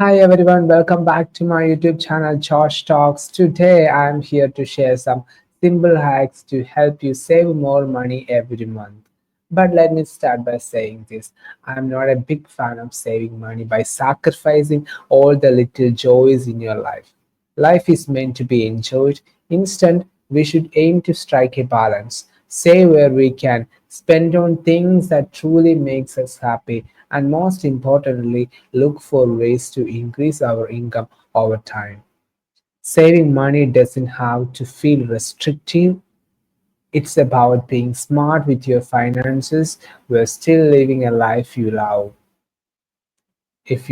Hi everyone, welcome back to my YouTube channel Josh Talks. Today I'm here to share some simple hacks to help you save more money every month. But let me start by saying this. I'm not a big fan of saving money by sacrificing all the little joys in your life. Life is meant to be enjoyed. Instead, we should aim to strike a balance. Save where we can, spend on things that truly makes us happy, and most importantly, look for ways to increase our income over time. Saving money doesn't have to feel restrictive. It's about being smart with your finances while still living a life you love. If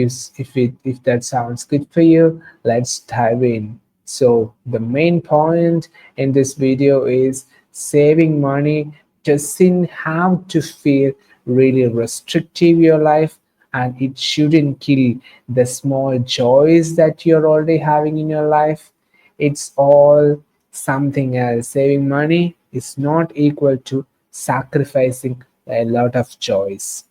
that sounds good for you, let's dive in. So the main point in this video is saving money doesn't have to feel really restrictive your life, and it shouldn't kill the small joys that you're already having in your life. It's all something else. Saving money is not equal to sacrificing a lot of joys.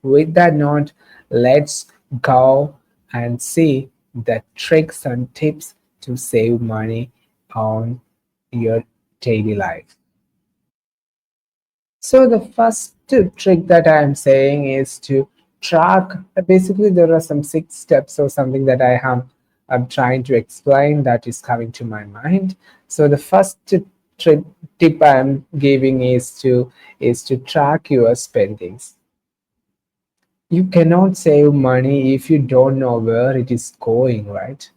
With that note, let's go and see the tricks and tips to save money on your daily life. So the first trick that I'm saying is to track. Basically, there are some 6 steps or something that I'm trying to explain that is coming to my mind. So the first tip I'm giving is to track your spendings. You cannot save money if you don't know where it is going, right?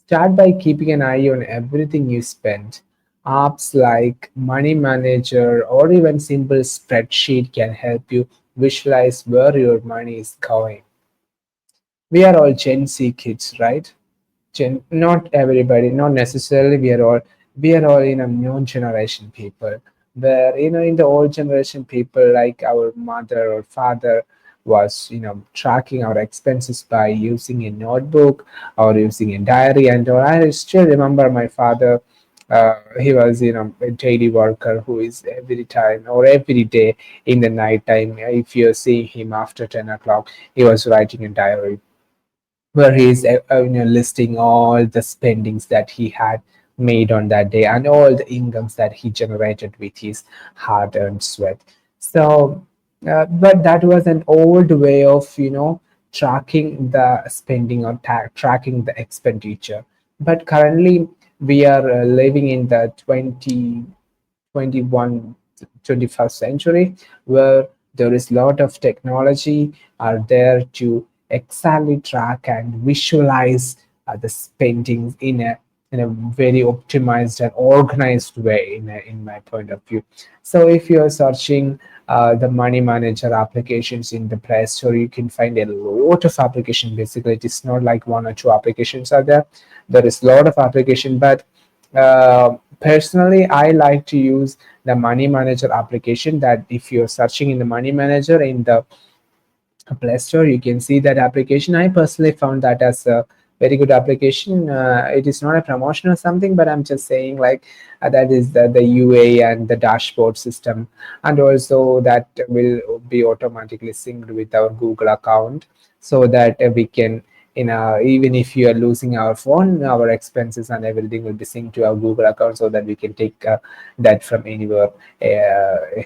Start by keeping an eye on everything you spend. Apps like Money Manager or even simple spreadsheet can help you visualize where your money is going. We are all Gen Z kids, right? Not everybody, not necessarily. We are all in a new generation people. Where in the old generation people like our mother or father was tracking our expenses by using a notebook or using a diary, and all. I still remember my father. He was a daily worker who is every time or every day in the night time. If you see him after 10 o'clock, he was writing a diary where he's listing all the spendings that he had made on that day and all the incomes that he generated with his hard-earned sweat. So, but that was an old way of tracking the spending or tracking the expenditure. But currently, we are living in the 21 21st century where there is a lot of technology are there to exactly track and visualize the spending in a very optimized and organized way in my point of view. So if you are searching the money manager applications in the Play Store, you can find a lot of applications. Basically, it is not like one or two applications are there. There is a lot of application, but personally, I like to use the Money Manager application. That if you're searching in the Money Manager in the Play Store, you can see that application. I personally found that as a very good application. It is not a promotion or something, but I'm just saying like that is the UA and the dashboard system, and also that will be automatically synced with our Google account, so that we can even if you are losing our phone, our expenses and everything will be synced to our Google account, so that we can take that from anywhere where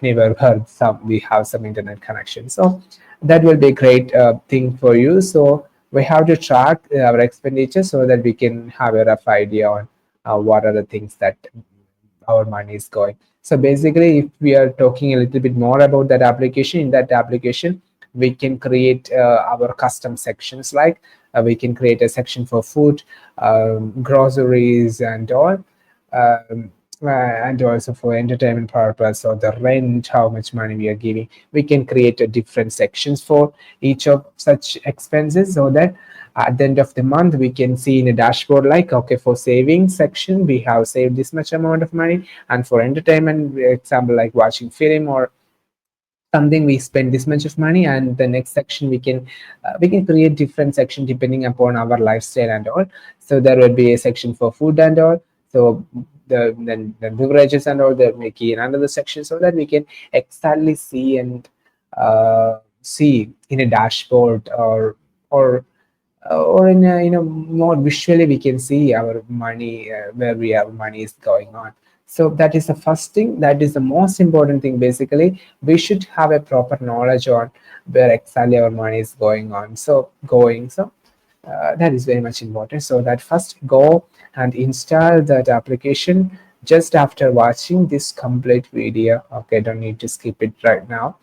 we have some internet connection. So that will be a great thing for you. So we have to track our expenditure so that we can have a rough idea on what are the things that our money is going. So basically, if we are talking a little bit more about that application, in that application we can create our custom sections, like we can create a section for food, groceries and all, um, and also for entertainment purpose or the rent, how much money we are giving. We can create a different sections for each of such expenses, so that at the end of the month we can see in a dashboard like, okay, for savings section we have saved this much amount of money, and for entertainment example like watching film or something, we spend this much of money, and the next section we can create different section depending upon our lifestyle and all. So there will be a section for food and all. So the beverages and all, that make in another section, so that we can exactly see and see in a dashboard or or in a, more visually we can see our money, where we have money is going on. So that is the first thing, that is the most important thing. Basically we should have a proper knowledge on where exactly our money is going on, so going. So that is very much important. So that first go and install that application just after watching this complete video. Okay, don't need to skip it right now.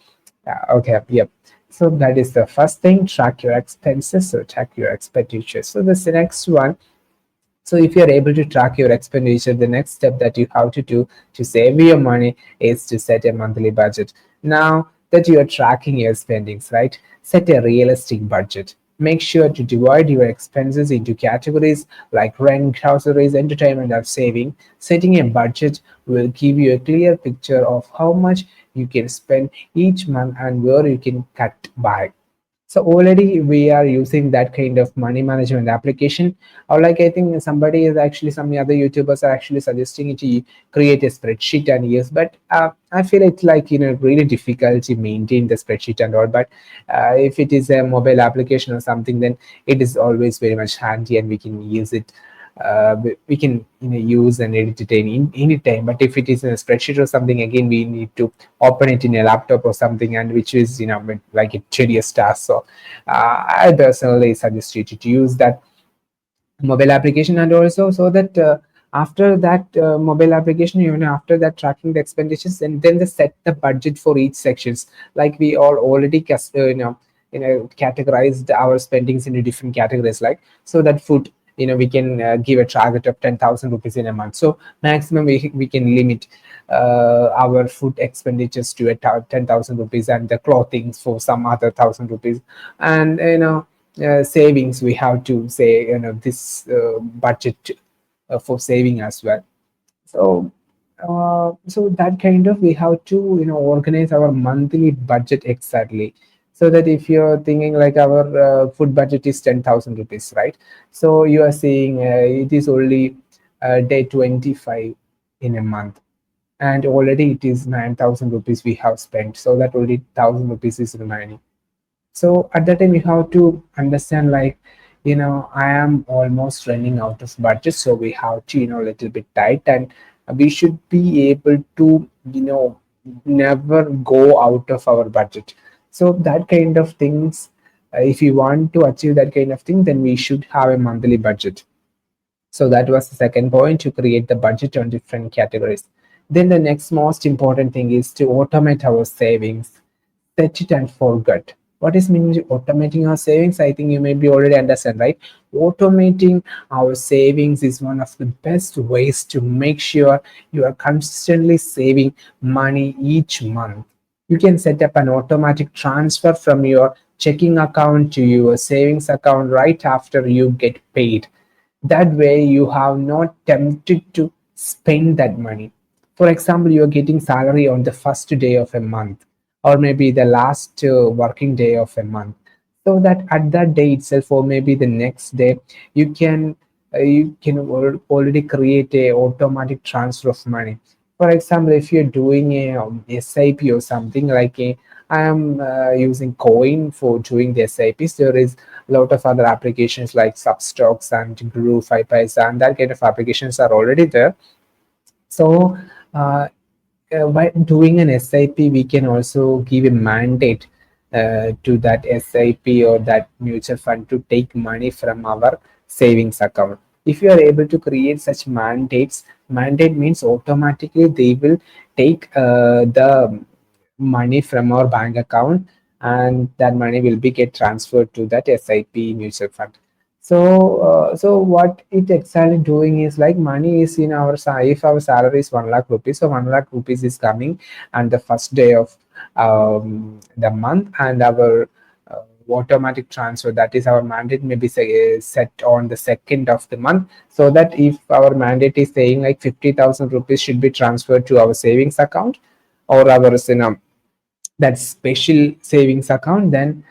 Okay, yep. So that is the first thing, track your expenses or track your expenditure. So this the next one. So if you're able to track your expenditure, the next step that you have to do to save your money is to set a monthly budget. Now that you are tracking your spendings, right? Set a realistic budget. Make sure to divide your expenses into categories like rent, groceries, entertainment, and saving. Setting a budget will give you a clear picture of how much you can spend each month and where you can cut back. So already we are using that kind of money management application. Or like I think somebody is actually, some other YouTubers are actually suggesting it to create a spreadsheet and use. But I feel it's like really difficult to maintain the spreadsheet and all. But if it is a mobile application or something, then it is always very much handy and we can use it. We can use and edit it any time. But if it is in a spreadsheet or something, again we need to open it in a laptop or something, and which is like a tedious task. So I personally suggest you to use that mobile application. And also so that after that mobile application, after that tracking the expenditures, and then they set the budget for each sections. Like we all already categorized our spendings into different categories, like so that food, we can give a target of 10,000 rupees in a month. So maximum we can limit our food expenditures to 10,000 rupees, and the clothing for some other 1,000 rupees. And savings, we have to say this budget for saving as well. So so that kind of, we have to organize our monthly budget exactly. So that if you're thinking like our food budget is 10,000 rupees, right? So you are saying it is only day 25 in a month, and already it is 9,000 rupees we have spent, so that only 1,000 rupees is remaining. So at that time you have to understand, like I am almost running out of budget, so we have to a little bit tight, and we should be able to never go out of our budget. So that kind of things, if you want to achieve that kind of thing, then we should have a monthly budget. So that was the second point, to create the budget on different categories. Then the next most important thing is to automate our savings. Set it and forget. What is meaning automating our savings? I think you maybe already understand, right? Automating our savings is one of the best ways to make sure you are consistently saving money each month. You can set up an automatic transfer from your checking account to your savings account right after you get paid. That way you have not tempted to spend that money. For example, you are getting salary on the first day of a month, or maybe the last working day of a month. So that at that day itself, or maybe the next day, you can already create a automatic transfer of money. For example, if you're doing a SIP or something, like a I am using Coin for doing the SIPs. There is a lot of other applications like Substocks and Guru, 5paisa, and that kind of applications are already there. So by doing an SIP, we can also give a mandate to that SIP or that mutual fund to take money from our savings account. If you are able to create such mandates, mandate means automatically they will take the money from our bank account, and that money will be get transferred to that SIP mutual fund. So what it exactly doing is, like, money is in our if our salary is 1 lakh rupees, so 1 lakh rupees is coming and the first day of the month, and our automatic transfer, that is our mandate, may be set on the second of the month. So that if our mandate is saying like 50,000 rupees should be transferred to our savings account, or our that special savings account, then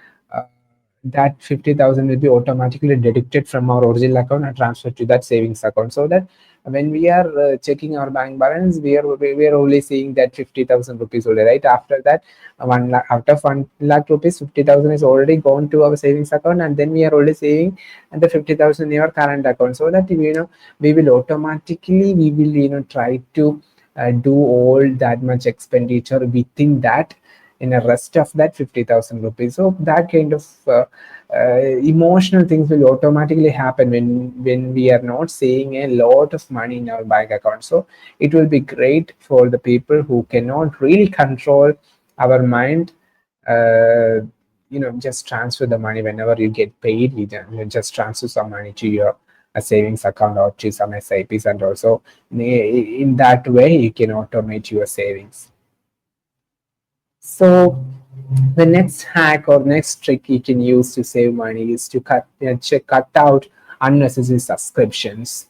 that 50,000 will be automatically deducted from our original account and transferred to that savings account, so that when we are checking our bank balance, we are only seeing that 50,000 rupees only, right? After that, 1 lakh, out of 1 lakh rupees, 50,000 is already gone to our savings account, and then we are only saving and the 50,000 in your current account, so that we will automatically, we will try to do all that much expenditure within that, in a rest of that 50,000 rupees. So that kind of emotional things will automatically happen when we are not saving a lot of money in our bank account. So it will be great for the people who cannot really control our mind. uh, just transfer the money whenever you get paid. You just transfer some money to your savings account or to some SIPs, and also in that way you can automate your savings. So the next hack or next trick you can use to save money is to cut out unnecessary subscriptions.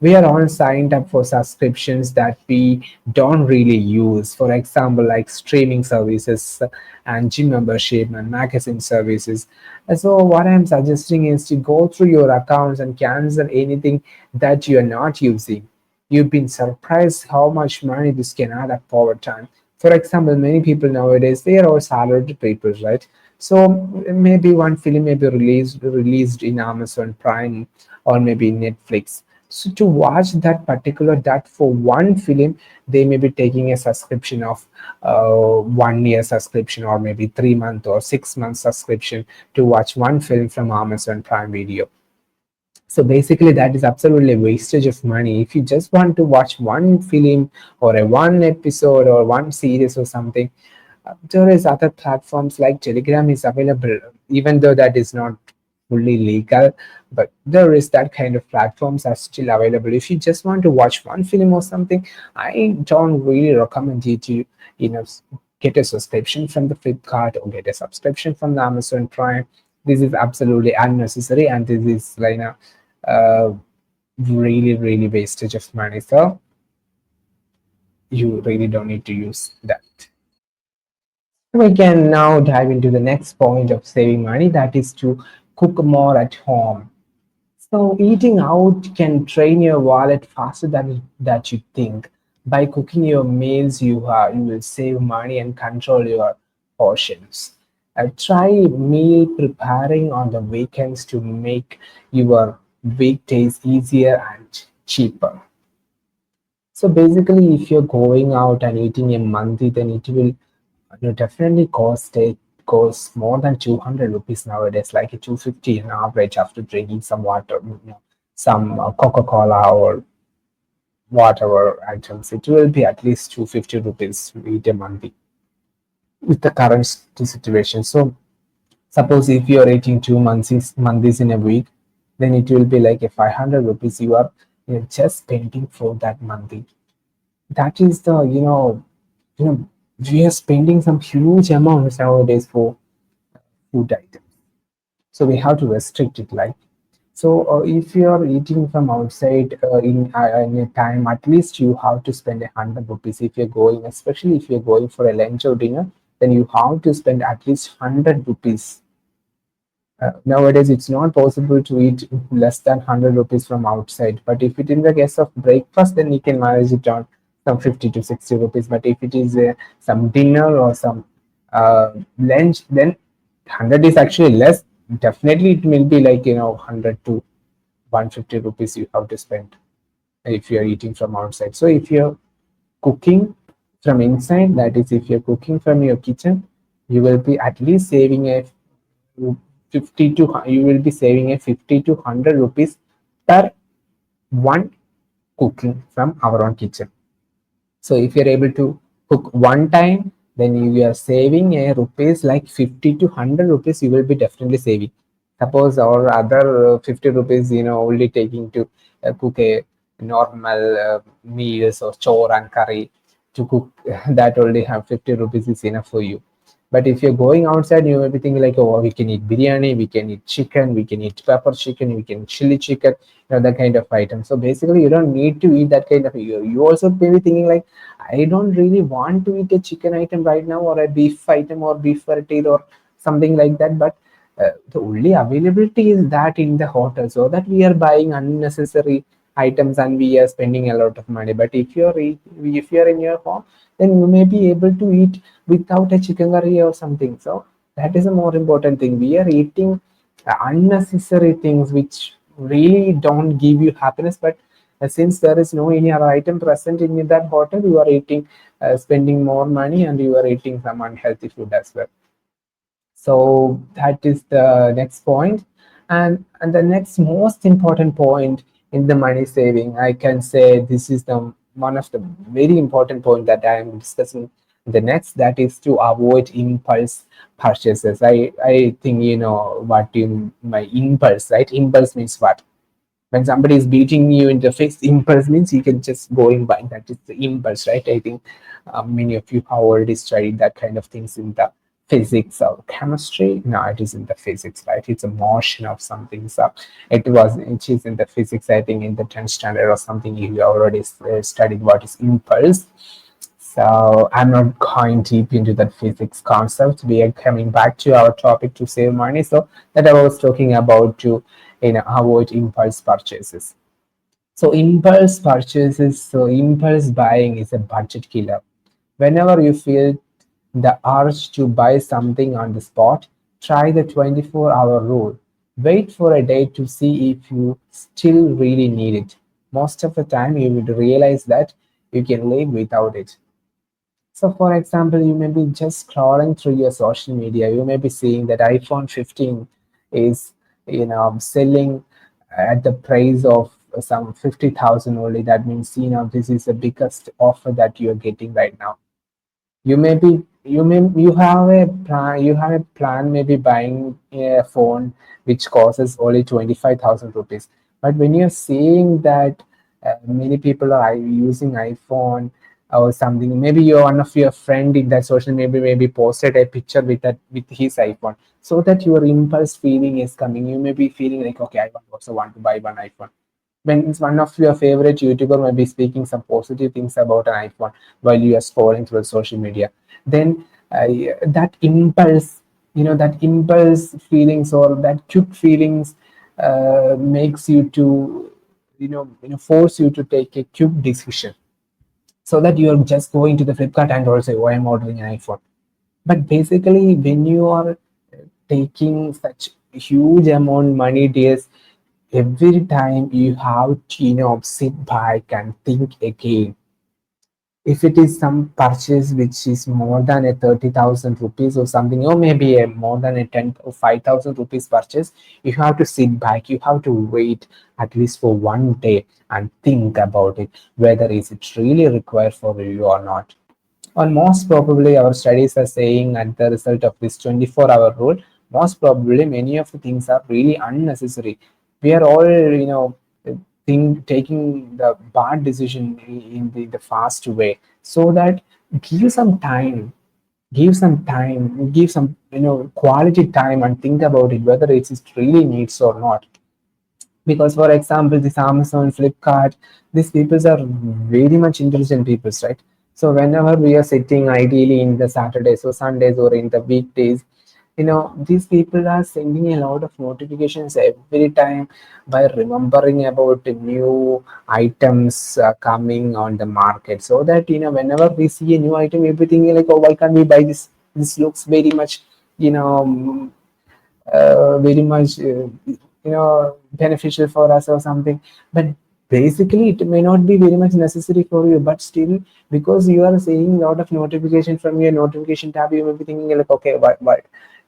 We are all signed up for subscriptions that we don't really use. For example, like streaming services and gym membership and magazine services. So what I'm suggesting is to go through your accounts and cancel anything that you are not using. You've been surprised how much money this can add up over time. For example, many people nowadays, they are all salaried people, right? So maybe one film may be released in Amazon Prime or maybe Netflix. So to watch that for one film, they may be taking a subscription of 1 year subscription, or maybe 3 month or 6 month subscription to watch one film from Amazon Prime Video. So basically, that is absolutely a wastage of money. If you just want to watch one film or a one episode or one series or something, there is other platforms like Telegram is available, even though that is not fully legal, but there is that kind of platforms are still available. If you just want to watch one film or something, I don't really recommend you to you know s- get a subscription from the Flipkart or get a subscription from the Amazon Prime. This is absolutely unnecessary, and this is like uh, really wastage of money. So you really don't need to use that. We can now dive into the next point of saving money, that is to cook more at home. So eating out can drain your wallet faster than that you think. By cooking your meals, you will save money and control your portions. Try meal preparing on the weekends to make your weekdays easier and cheaper. So basically, if you're going out and eating a mandi, then it will definitely cost more than 200 rupees nowadays, like a 250 in average after drinking some water, some Coca-Cola or whatever items. It will be at least 250 rupees to eat a mandi with the current situation. So suppose if you are eating two mandis in a week, then it will be like a 500 rupees you are just spending for that mandi. That is the you know we are spending some huge amounts nowadays for food items, so we have to restrict it, like. So if you are eating from outside in a time, at least you have to spend 100 rupees. If you're going, especially if you're going for a lunch or dinner, then you have to spend at least 100 rupees. Nowadays, it's not possible to eat less than 100 rupees from outside. But if it is the case of breakfast, then you can manage it on some 50 to 60 rupees. But if it is some dinner or some lunch, then 100 is actually less. Definitely, it will be like 100 to 150 rupees you have to spend if you're eating from outside. So if you're cooking from inside, that is, if you're cooking from your kitchen, you will be at least saving a 50 to you will be saving a 50 to 100 rupees per one cooking from our own kitchen. So if you're able to cook one time, then you are saving a rupees like 50 to 100 rupees you will be definitely saving. Suppose our other 50 rupees, only taking to cook a normal meals or chore and curry to cook, that only have 50 rupees is enough for you. But if you're going outside, you may be thinking like, oh, we can eat biryani, we can eat chicken, we can eat pepper chicken, we can chili chicken, that kind of item. So basically, you don't need to eat that kind of. You also may be thinking like, I don't really want to eat a chicken item right now, or a beef item, or beef vertil, or something like that. But The only availability is that in the hotel, so that we are buying unnecessary items and we are spending a lot of money. But if you're in your home, then you may be able to eat without a chicken curry or something. So that is a more important thing. We are eating unnecessary things which really don't give you happiness, but since there is no any other item present in that hotel, you are eating, spending more money, and you are eating some unhealthy food as well. So that is the next point. And the next most important point in the money saving, I can say this is the one of the very important point that I am discussing. The next, that is to avoid impulse purchases. I think you know what you my impulse, right? Impulse means what? When somebody is beating you in the face, impulse means you can just go and buy. That is the impulse, right? I think many of you have already studied that kind of things in the physics or chemistry. No, it is in the physics, right? It's a motion of something. So it is in the physics, I think in the 10th standard or something. You already studied what is impulse. So I'm not going deep into that physics concept. We are coming back to our topic to save money. So that I was talking about to avoid impulse purchases. So impulse buying is a budget killer. Whenever you feel the urge to buy something on the spot, try the 24-hour rule. Wait for a day to see if you still really need it. Most of the time, you will realize that you can live without it. So, for example, you may be just scrolling through your social media. You may be seeing that iPhone 15 is, selling at the price of some 50,000 only. That means, this is the biggest offer that you are getting right now. You have a plan maybe buying a phone which costs only 25,000 rupees. But when you're seeing that many people are using iPhone or something, maybe you're one of your friend in that social maybe posted a picture with his iPhone, so that your impulse feeling is coming. You may be feeling like, okay, I also want to buy one iPhone. When it's one of your favorite YouTuber may be speaking some positive things about an iPhone while you are scrolling through social media, then that impulse, that impulse feelings or that quick feelings makes you to, force you to take a quick decision, so that you are just going to the Flipkart and also, oh, I'm ordering an iPhone. But basically, when you are taking such huge amount money deals, every time you have to, sit back and think again. If it is some purchase which is more than a 30,000 rupees or something, or maybe a more than a 10 or 5,000 rupees purchase, you have to sit back, you have to wait at least for one day and think about it, whether is it really required for you or not. Or most probably, our studies are saying at the result of this 24-hour rule, most probably many of the things are really unnecessary. We are all, taking the bad decision in the fast way. So that give some time, give some, quality time and think about it whether it is really needs or not. Because for example, this Amazon, Flipkart, these people are very much intelligent people, right? So whenever we are sitting ideally in the Saturdays or Sundays or in the weekdays, these people are sending a lot of notifications every time by remembering about the new items coming on the market, so that whenever we see a new item we'll be thinking like, oh, why can't we buy this looks very much, you know very much beneficial for us or something. But basically it may not be very much necessary for you, but still, because you are seeing a lot of notification from your notification tab, you may be thinking like, okay, what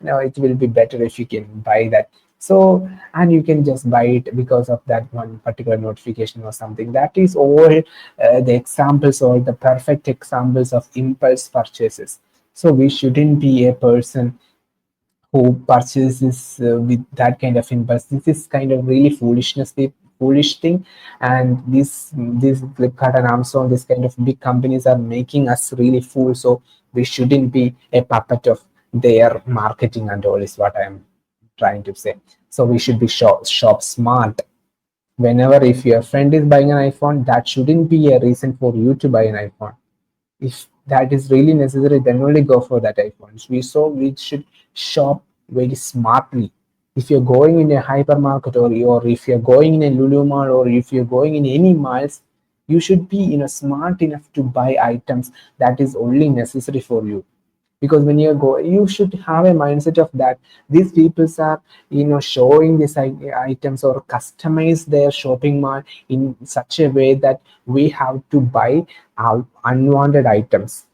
it will be better if you can buy that. So, and you can just buy it because of that one particular notification or something. That is all the examples or the perfect examples of impulse purchases. So we shouldn't be a person who purchases with that kind of impulse. This is kind of really foolish thing, and this Flipkart and Amazon, this kind of big companies are making us really fool. So we shouldn't be a puppet of their marketing and all is what I am trying to say. So we should be shop smart. Whenever if your friend is buying an iPhone, that shouldn't be a reason for you to buy an iPhone. If that is really necessary, then only go for that iPhone. We should shop very smartly. If you're going in a hypermarket, or if you're going in a Lulu Mall, or if you're going in any malls, you should be smart enough to buy items that is only necessary for you. Because when you go, you should have a mindset of that these peoples are showing these items or customize their shopping mall in such a way that we have to buy unwanted items,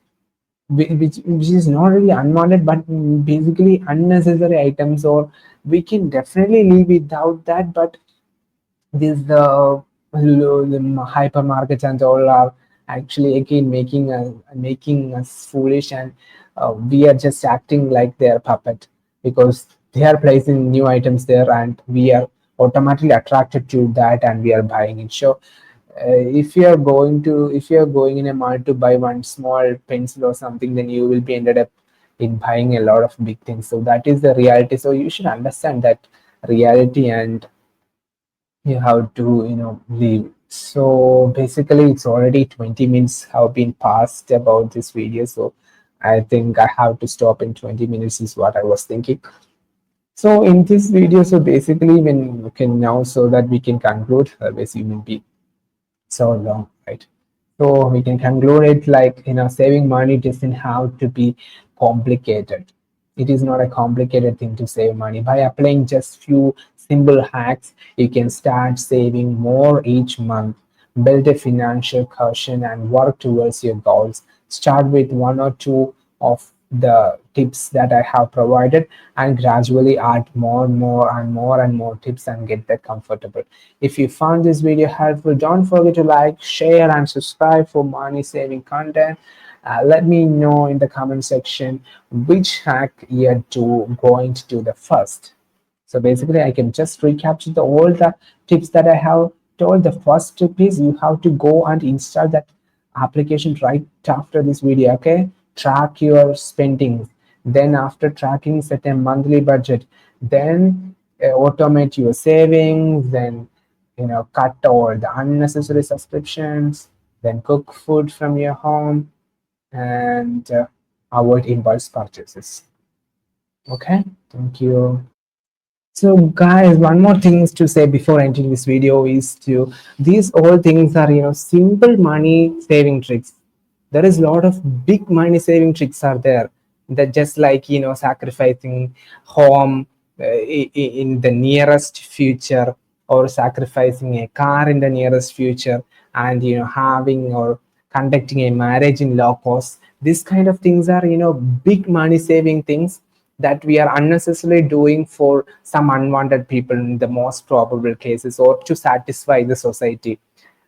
which is not really unwanted but basically unnecessary items, or we can definitely live without that. But these the hypermarkets and all are actually again making us foolish, and we are just acting like their puppet, because they are placing new items there and we are automatically attracted to that and we are buying it. So if you are going in a mall to buy one small pencil or something, then you will be ended up in buying a lot of big things. So that is the reality. So you should understand that reality, and you have to leave. So basically it's already 20 minutes have been passed about this video, so I think I have to stop in 20 minutes is what I was thinking. So in this video, so basically when we can now, so that we can conclude, otherwise you will be so long, right? So we can conclude it like, saving money doesn't have to be complicated. It is not a complicated thing to save money. By applying just few simple hacks, you can start saving more each month, build a financial cushion, and work towards your goals. Start with one or two of the tips that I have provided, and gradually add more and more and more and more tips and get that comfortable. If you found this video helpful, don't forget to like, share, and subscribe for money saving content. Let me know in the comment section which hack you're going to do the first. So basically, I can just recapture all the tips that I have told. The first tip is you have to go and install that application right after this video. Okay, track your spending. Then after tracking, set a monthly budget. Then automate your savings. Then cut all the unnecessary subscriptions. Then cook food from your home, and avoid impulse purchases. Okay, thank you. So guys, one more things to say before ending this video is to, these all things are simple money saving tricks. There is a lot of big money saving tricks are there, that just like sacrificing home in the nearest future, or sacrificing a car in the nearest future, and having or conducting a marriage in low cost. These kind of things are big money saving things that we are unnecessarily doing for some unwanted people in the most probable cases, or to satisfy the society.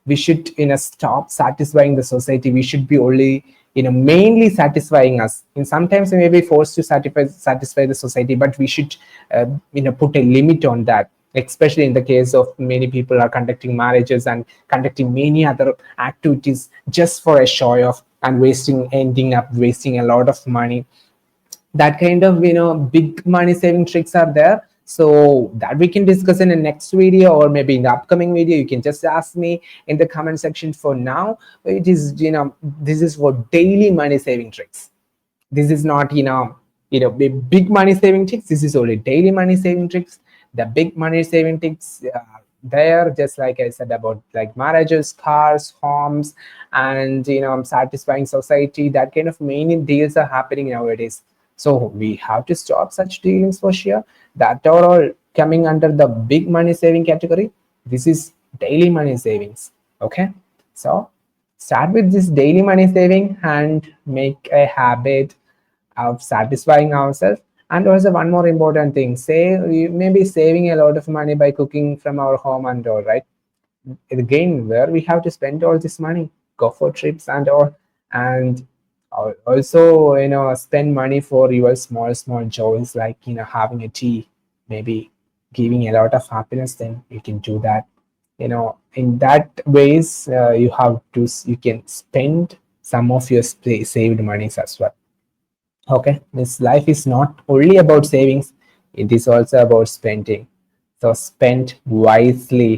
We should stop satisfying the society. We should be only mainly satisfying us. And sometimes we may be forced to satisfy the society, but we should put a limit on that, especially in the case of many people are conducting marriages and conducting many other activities just for a show off, and ending up wasting a lot of money. That kind of big money saving tricks are there, so that we can discuss in the next video, or maybe in the upcoming video. You can just ask me in the comment section. For now, it is this is for daily money saving tricks. This is not big money saving tricks. This is only daily money saving tricks. The big money saving tricks there, just like I said, about like marriages, cars, homes, and satisfying society. That kind of many deals are happening nowadays, so we have to stop such dealings for sure. That are all coming under the big money saving category. This is daily money savings. Okay, so start with this daily money saving and make a habit of satisfying ourselves. And also one more important thing, say we may be saving a lot of money by cooking from our home and all, right? Again, where we have to spend all this money, go for trips and all, and also spend money for your small joys, like having a tea, maybe giving a lot of happiness. Then you can do that. In that ways, you can spend some of your saved monies as well. Okay, this life is not only about savings, it is also about spending. So spend wisely